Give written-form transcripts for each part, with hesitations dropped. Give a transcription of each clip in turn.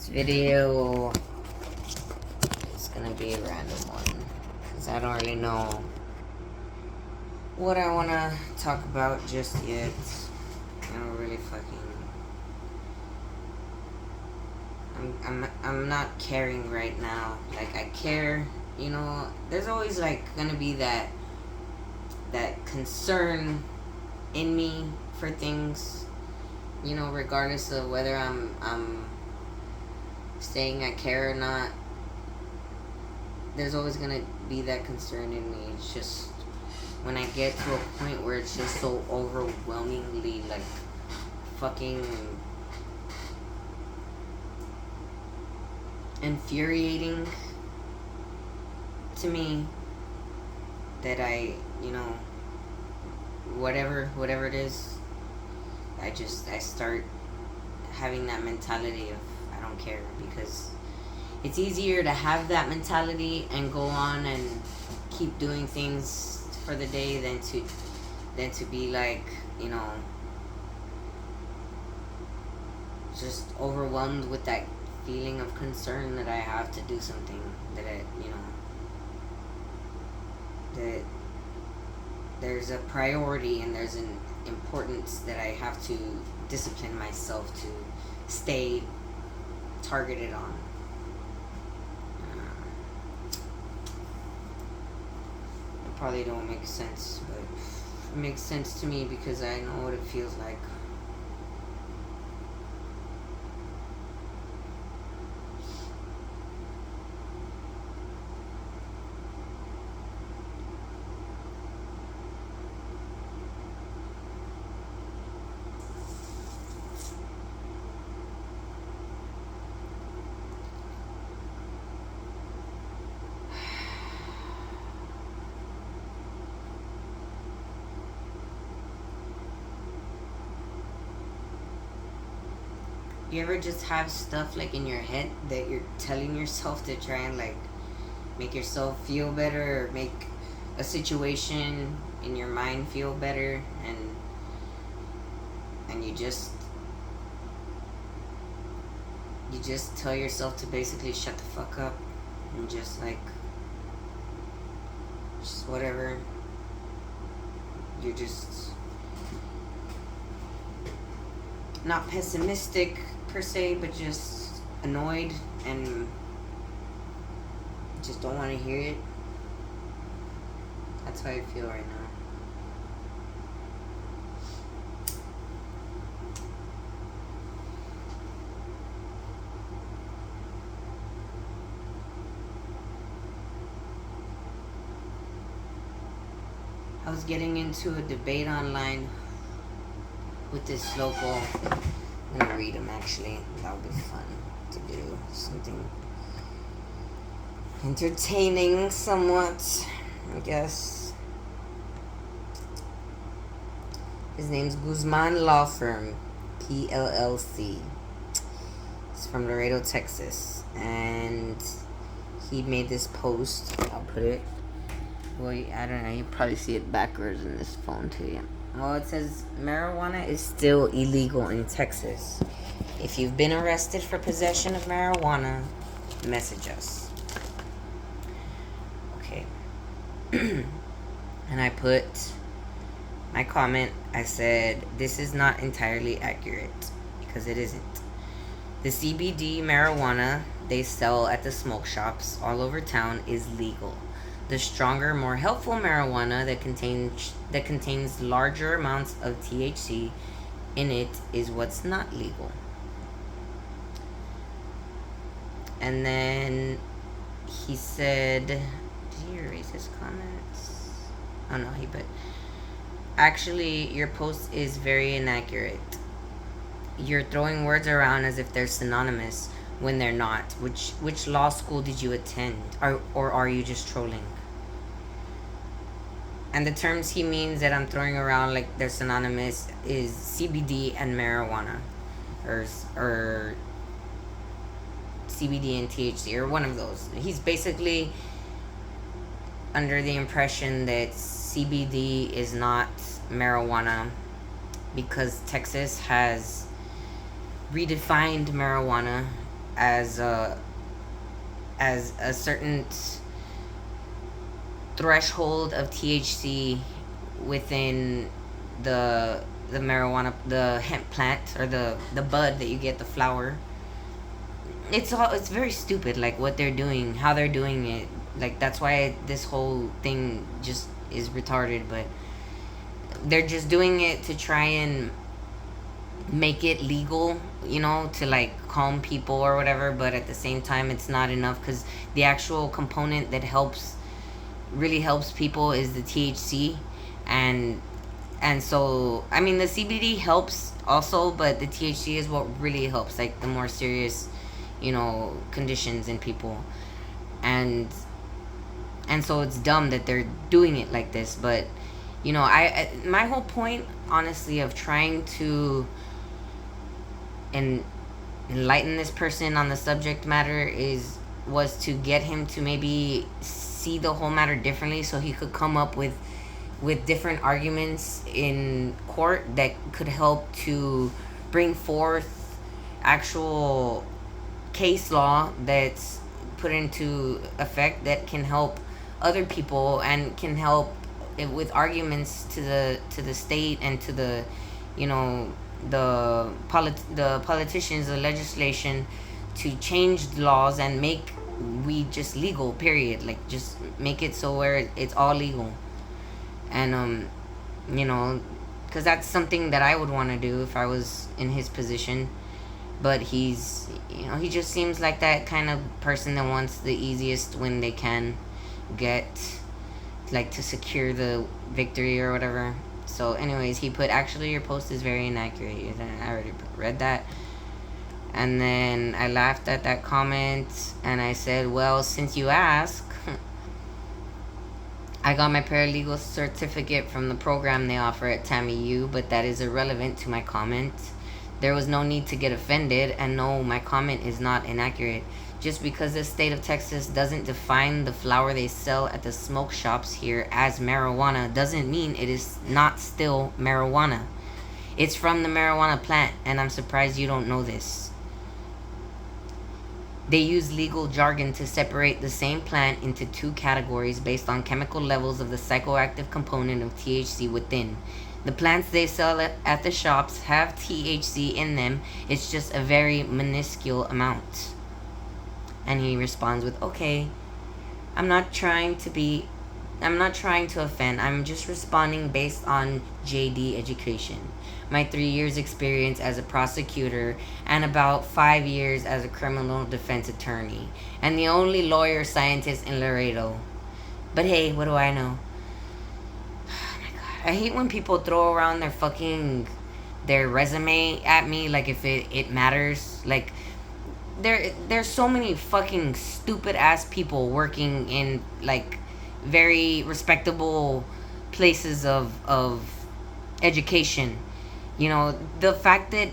This video is gonna be a random one because I don't really know what I want to talk about just yet. I don't really I'm not caring right now. Like, I care, you know. There's always like gonna be that concern in me for things, you know, regardless of whether I'm saying I care or not. There's always gonna be that concern in me. It's just when I get to a point where it's just so overwhelmingly like fucking infuriating to me that I, you know, whatever it is, I start having that mentality of I don't care, because it's easier to have that mentality and go on and keep doing things for the day than to be like, you know, just overwhelmed with that feeling of concern that I have to do something, that that there's a priority and there's an importance that I have to discipline myself to stay targeted on. It probably don't make sense, but it makes sense to me because I know what it feels like. You ever just have stuff like in your head that you're telling yourself to try and like make yourself feel better or make a situation in your mind feel better, and you just tell yourself to basically shut the fuck up and just whatever. You're just not pessimistic per se, but just annoyed and just don't want to hear it. That's how I feel right now. I was getting into a debate online with this local. I'm gonna read them actually. That would be fun to do. Something entertaining, somewhat, I guess. His name's Guzman Law Firm, PLLC. It's from Laredo, Texas, and he made this post. I'll put it. Well, I don't know. You probably see it backwards in this phone too. Yeah. Well, it says marijuana is still illegal in Texas. If you've been arrested for possession of marijuana, message us. Okay. And I put my comment. I said, this is not entirely accurate, because it isn't. The CBD marijuana they sell at the smoke shops all over town is legal. The stronger, more helpful marijuana that contains larger amounts of THC in it is what's not legal. And then he said, did he erase his comments? Oh no, he put, actually, your post is very inaccurate. You're throwing words around as if they're synonymous when they're not. Which law school did you attend? Or are you just trolling? And the terms he means that I'm throwing around like they're synonymous is CBD and marijuana, or CBD and THC, or one of those. He's basically under the impression that CBD is not marijuana because Texas has redefined marijuana as a certain threshold of THC within the marijuana, the hemp plant, or the bud that you get, the flower. It's very stupid, like what they're doing, how they're doing it. Like that's why this whole thing just is retarded. But they're just doing it to try and make it legal, to like calm people or whatever. But at the same time, it's not enough, because the actual component that really helps people is the THC. And so, I mean, the CBD helps also, but the THC is what really helps, like the more serious, conditions in people. And and so it's dumb that they're doing it like this. But my whole point, honestly, of trying to enlighten this person on the subject matter was to get him to maybe see the whole matter differently, so he could come up with different arguments in court that could help to bring forth actual case law that's put into effect, that can help other people and can help with arguments to the state and to the the politicians, the legislation, to change the laws and make weed just legal, period. Like, just make it so where it's all legal. And because that's something that I would want to do if I was in his position. But he just seems like that kind of person that wants the easiest when they can get, like, to secure the victory or whatever. So anyways, he put, "Actually, your post is very inaccurate." I already read that. And then I laughed at that comment, and I said, "Well, since you ask, I got my paralegal certificate from the program they offer at TAMI, but that is irrelevant to my comment. There was no need to get offended, and no, my comment is not inaccurate. Just because the state of Texas doesn't define the flower they sell at the smoke shops here as marijuana doesn't mean it is not still marijuana. It's from the marijuana plant, and I'm surprised you don't know this. They use legal jargon to separate the same plant into two categories based on chemical levels of the psychoactive component of THC within. The plants they sell at the shops have THC in them. It's just a very minuscule amount." And he responds with, "Okay, I'm not trying to offend. I'm just responding based on JD education. My 3 years experience as a prosecutor and about 5 years as a criminal defense attorney. And the only lawyer scientist in Laredo. But hey, what do I know?" Oh my God. I hate when people throw around their resume at me, like if it matters. Like, there's so many fucking stupid ass people working in, like, very respectable places of education. The fact that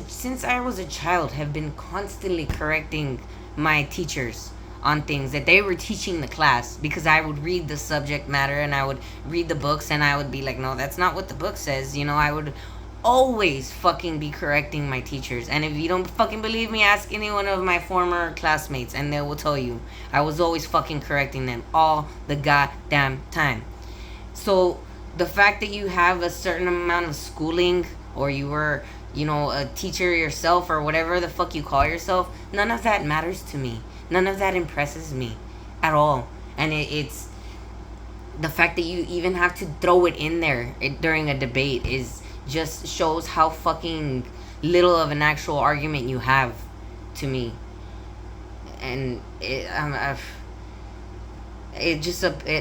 since I was a child, have been constantly correcting my teachers on things that they were teaching the class, because I would read the subject matter and I would read the books and I would be like, "No, that's not what the book says." I would always fucking be correcting my teachers. And if you don't fucking believe me, ask any one of my former classmates and they will tell you I was always fucking correcting them all the goddamn time. So the fact that you have a certain amount of schooling, or you were, a teacher yourself, or whatever the fuck you call yourself, none of that matters to me. None of that impresses me at all. And it's the fact that you even have to throw it in there during a debate is just shows how fucking little of an actual argument you have, to me. And it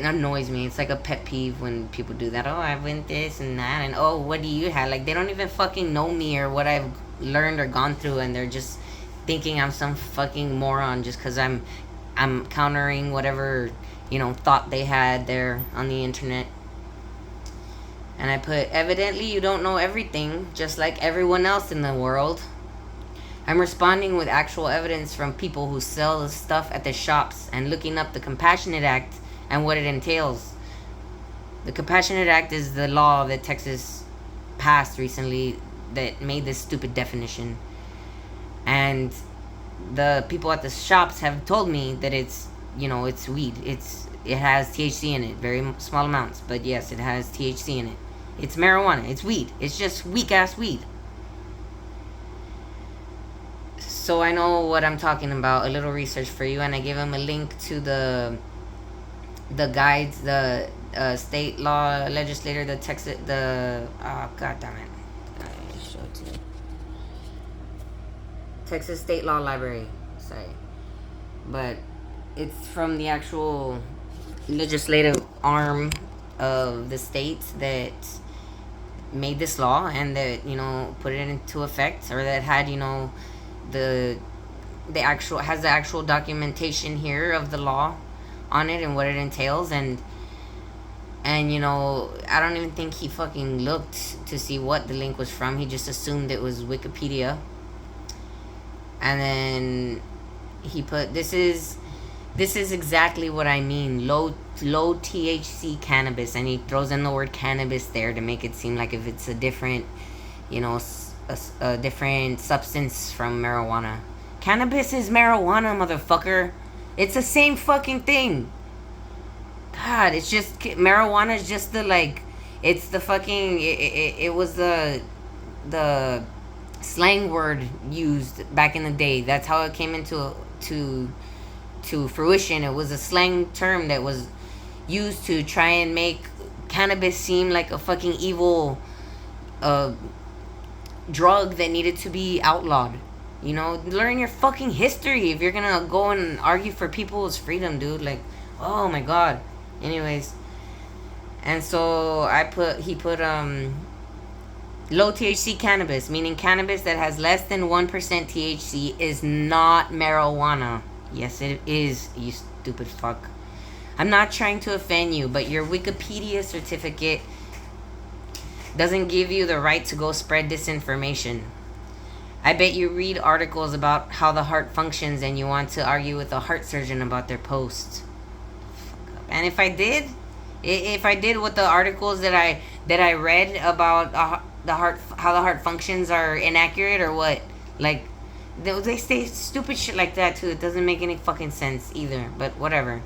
annoys me. It's like a pet peeve when people do that. "Oh, I went this and that," and "Oh, what do you have?" Like, they don't even fucking know me or what I've learned or gone through, and they're just thinking I'm some fucking moron just because I'm countering whatever thought they had there on the internet. And I put, "Evidently you don't know everything, just like everyone else in the world. I'm responding with actual evidence from people who sell the stuff at the shops and looking up the Compassionate Act and what it entails. The Compassionate Act is the law that Texas passed recently that made this stupid definition. And the people at the shops have told me that it's, it's weed. It has THC in it, very small amounts, but yes, it has THC in it. It's marijuana. It's weed. It's just weak ass weed. So I know what I'm talking about. A little research for you, and I gave him a link to the guides, the state law legislator, the Texas, the god damn it, I show it to you. Texas State Law Library. Sorry, but it's from the actual legislative arm of the state that made this law, and that put it into effect, or that had the actual has the actual documentation here of the law on it and what it entails. And I don't even think he fucking looked to see what the link was from. He just assumed it was Wikipedia. And then he put, this is exactly what I mean, low THC cannabis, and he throws in the word cannabis there to make it seem like if it's a different, a different substance from marijuana. Cannabis is marijuana, motherfucker. It's the same fucking thing. God, it's just, marijuana is just the, like, it's the fucking, it was the slang word used back in the day. That's how it came into to fruition. It was a slang term that was used to try and make cannabis seem like a fucking evil drug that needed to be outlawed. Learn your fucking history if you're gonna go and argue for people's freedom, dude. Like, oh my god. Anyways, and so he put low THC cannabis, meaning cannabis that has less than 1% THC, is not marijuana. Yes, it is, you stupid fuck. I'm not trying to offend you, but your Wikipedia certificate doesn't give you the right to go spread disinformation. I bet you read articles about how the heart functions and you want to argue with a heart surgeon about their posts. And if I did what the articles that I read about how the heart functions are inaccurate or what, like, they say stupid shit like that too. It doesn't make any fucking sense either, but whatever.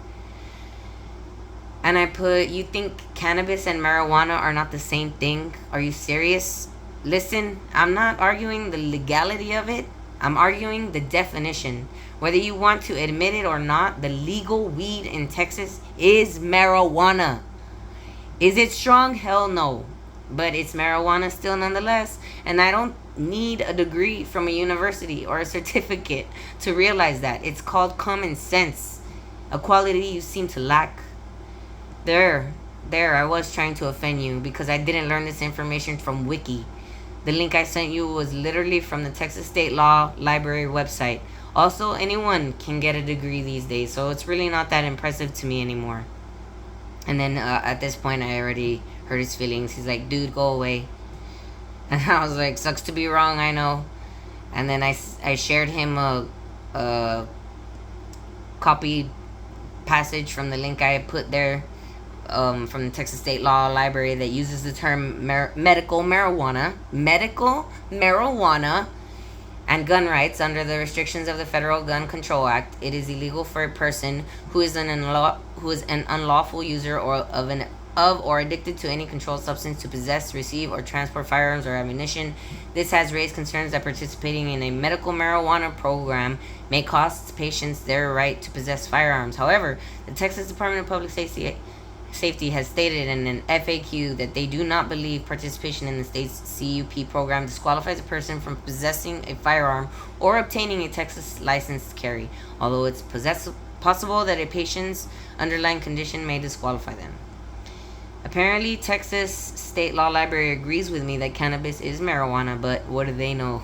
And I put, you think cannabis and marijuana are not the same thing? Are you serious? Listen, I'm not arguing the legality of it. I'm arguing the definition. Whether you want to admit it or not, the legal weed in Texas is marijuana. Is it strong? Hell no. But it's marijuana still nonetheless. And I don't need a degree from a university or a certificate to realize that. It's called common sense. A quality you seem to lack. There, I was trying to offend you because I didn't learn this information from Wiki. The link I sent you was literally from the Texas State Law Library website. Also, anyone can get a degree these days, so it's really not that impressive to me anymore. And then at this point, I already hurt his feelings. He's like, dude, go away. And I was like, sucks to be wrong, I know. And then I shared him a copied passage from the link I put there, from the Texas State Law Library, that uses the term medical marijuana and gun rights under the restrictions of the Federal Gun Control Act. It is illegal for a person who is an unlawful user or addicted to any controlled substance to possess, receive, or transport firearms or ammunition. This has raised concerns that participating in a medical marijuana program may cost patients their right to possess firearms. However, the Texas Department of Public Safety has stated in an FAQ that they do not believe participation in the state's CUP program disqualifies a person from possessing a firearm or obtaining a Texas license to carry, although it's possible that a patient's underlying condition may disqualify them. Apparently, Texas State Law Library agrees with me that cannabis is marijuana, but what do they know?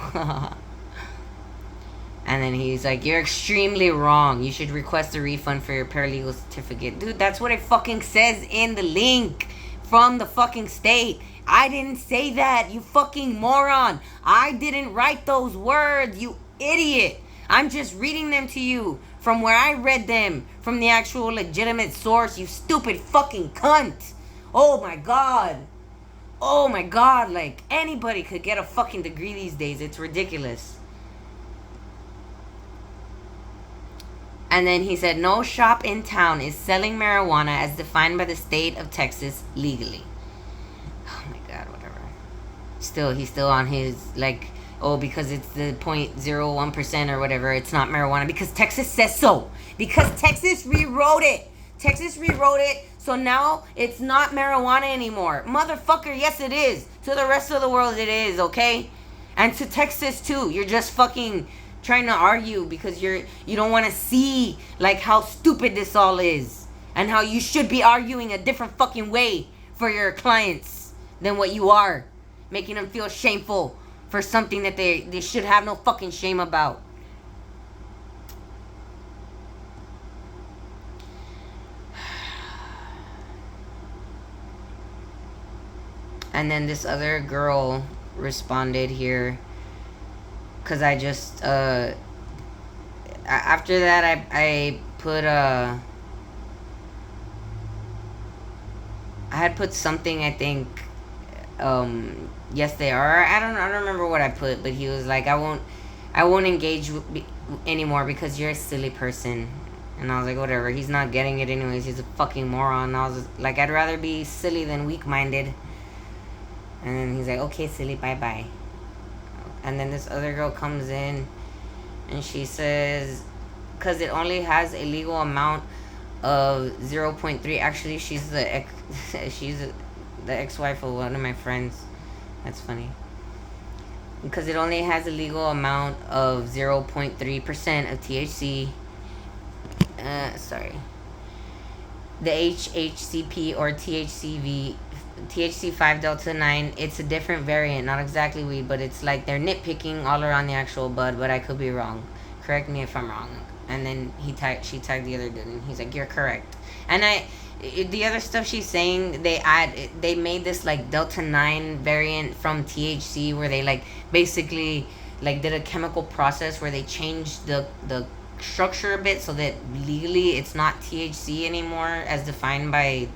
And then he's like, you're extremely wrong. You should request a refund for your paralegal certificate. Dude, that's what it fucking says in the link from the fucking state. I didn't say that, you fucking moron. I didn't write those words, you idiot. I'm just reading them to you from where I read them, from the actual legitimate source, you stupid fucking cunt. Oh my god. Oh my god, like, anybody could get a fucking degree these days. It's ridiculous. And then he said, no shop in town is selling marijuana as defined by the state of Texas legally. Oh my God, whatever. He's still on his, like, oh, because it's the 0.01% or whatever, it's not marijuana. Because Texas says so. Because Texas rewrote it. So now it's not marijuana anymore. Motherfucker, yes it is. To the rest of the world it is, okay? And to Texas too. You're just fucking trying to argue because you don't want to see like how stupid this all is. And how you should be arguing a different fucking way for your clients than what you are. Making them feel shameful for something that they should have no fucking shame about. And then this other girl responded here. Because I just, after that, I put, I had put something, I think, yes they are. I don't remember what I put, but he was like, I won't engage anymore because you're a silly person. And I was like, whatever, he's not getting it anyways, he's a fucking moron. And I was like, I'd rather be silly than weak-minded. And then he's like, okay, silly, bye-bye. And then this other girl comes in, and she says, because it only has a legal amount of 0.3. Actually, she's the ex-wife of one of my friends. That's funny. Because it only has a legal amount of 0.3% of THC. The HHCP or THC 5 Delta 9, it's a different variant, not exactly weed, but it's like they're nitpicking all around the actual bud, but I could be wrong. Correct me if I'm wrong. And then she tagged the other dude, and he's like, you're correct. And the other stuff she's saying, they made this like Delta 9 variant from THC where they like basically like did a chemical process where they changed the structure a bit so that legally it's not THC anymore as defined by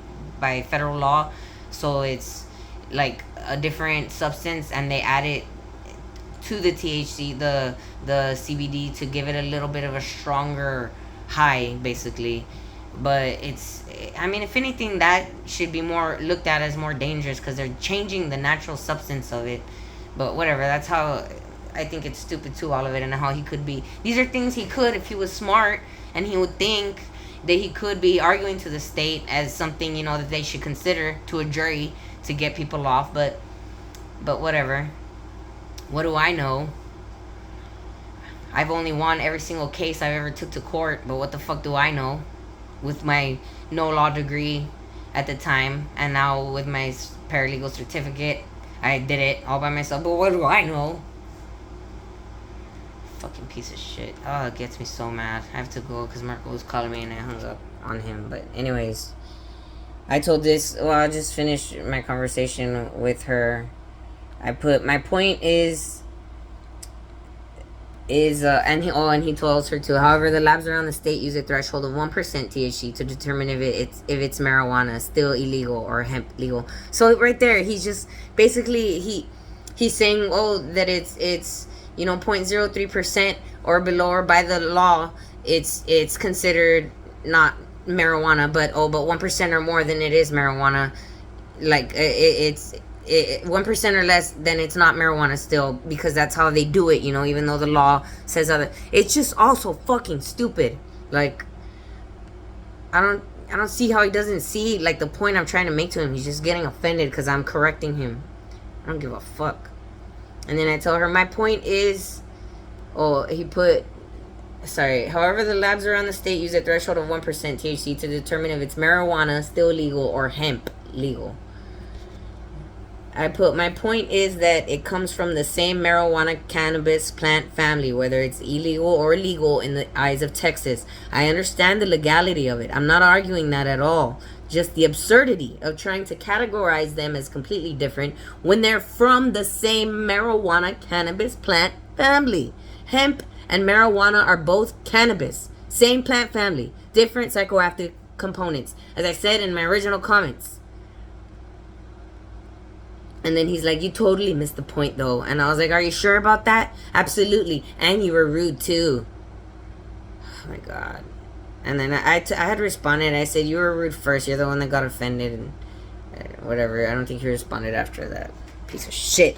federal law. So it's like a different substance, and they add it to the THC, the CBD, to give it a little bit of a stronger high, basically. But I mean, if anything, that should be more looked at as more dangerous because they're changing the natural substance of it. But whatever, that's how I think it's stupid too, all of it, and how he could be. These are things he could, if he was smart, and he would think that he could be arguing to the state as something, you know, that they should consider to a jury to get people off. But whatever. What do I know? I've only won every single case I've ever took to court, but what the fuck do I know? With my no law degree at the time, and now with my paralegal certificate, I did it all by myself. But what do I know? Fucking piece of shit. Oh, it gets me so mad. I have to go because Marco was calling me and I hung up on him. But anyways, I just finished my conversation with her. I put, my point is and he tells her to, however, the labs around the state use a threshold of 1% THC to determine if it's marijuana still illegal or hemp legal. So right there, he's just basically he's saying, oh, that it's you know, 0.03% or below, or by the law it's considered not marijuana, but 1% or more, then it is marijuana. Like it's 1% or less, then it's not marijuana still, because that's how they do it, you know, even though the law says other. It's just also fucking stupid. Like, I don't see how he doesn't see like the point I'm trying to make to him. He's just getting offended because I'm correcting him. I don't give a fuck. And then I tell her, my point is, he put, however, the labs around the state use a threshold of 1% THC to determine if it's marijuana still legal or hemp legal. I put, my point is that it comes from the same marijuana cannabis plant family, whether it's illegal or legal in the eyes of Texas. I understand the legality of it. I'm not arguing that at all. Just the absurdity of trying to categorize them as completely different when they're from the same marijuana cannabis plant family. Hemp and marijuana are both cannabis. Same plant family. Different psychoactive components. As I said in my original comments. And then he's like, you totally missed the point though. And I was like, are you sure about that? Absolutely. And you were rude too. Oh my God. And then I had responded. I said, you were rude first. You're the one that got offended. And whatever. I don't think he responded after that. Piece of shit.